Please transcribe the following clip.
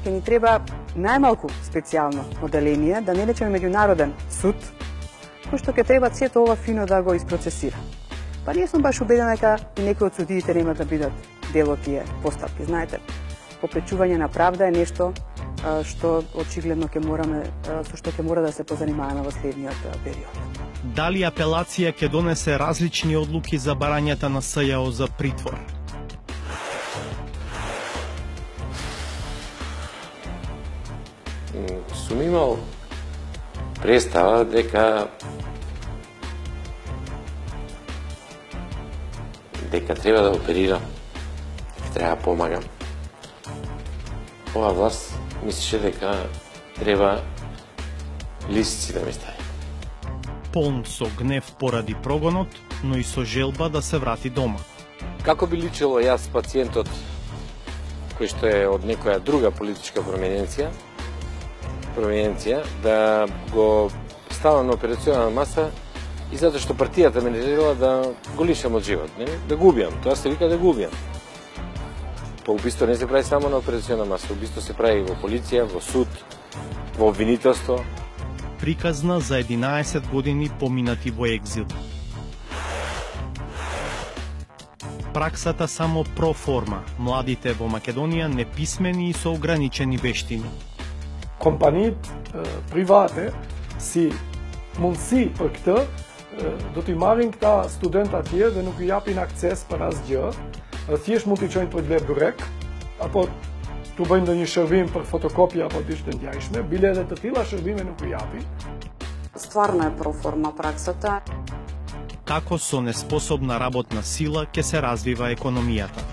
ќе ни треба најмалку специјално оделение, да не речеме меѓународен суд, кој што ќе треба сето ова фино да го isprocesира. Па не сум баш убедена дека и некои од судиите нема да бидат дел од тие постапки. Знаете, попречување на правда е нешто што очигледно со што ќе мора да се позанимаваме во следниот период. Дали апелација ќе донесе различни одлуки за барањата на СЈО за притвор? Сум имал представа дека треба да оперирам, треба да помагам. Ова власт мислеше дека треба лисици да ми стави. Полн со гнев поради прогонот, но и со желба да се врати дома. Како би личело јас пациентот кој што е од некоја друга политичка провиненција да го ставам на операционна маса и затоа што партијата ме решила да го лишам од живот, да губјам, тоа се вика да губјам. По убиство не се прави само на операционна маса, убиство се прави во полиција, во суд, во обвинителство. Приказна за 11 години поминати во екзил. Праксата само проформа, младите во Македонија неписмени и со ограничени вештини. Компаниите привате си мунси për këtë, do t'i marrin këta student atje dhe nuk i japin akses për asgjë. Thjesht mund t'i çojnë për ble byrek, apo t'u bëjnë ndonjë shërbim për fotokopja apo diçka të ndjajshme, bile të tilla shërbime nuk i japin. Стварно е проформа праксата. Како со неспособна работна сила ќе се развива економијата?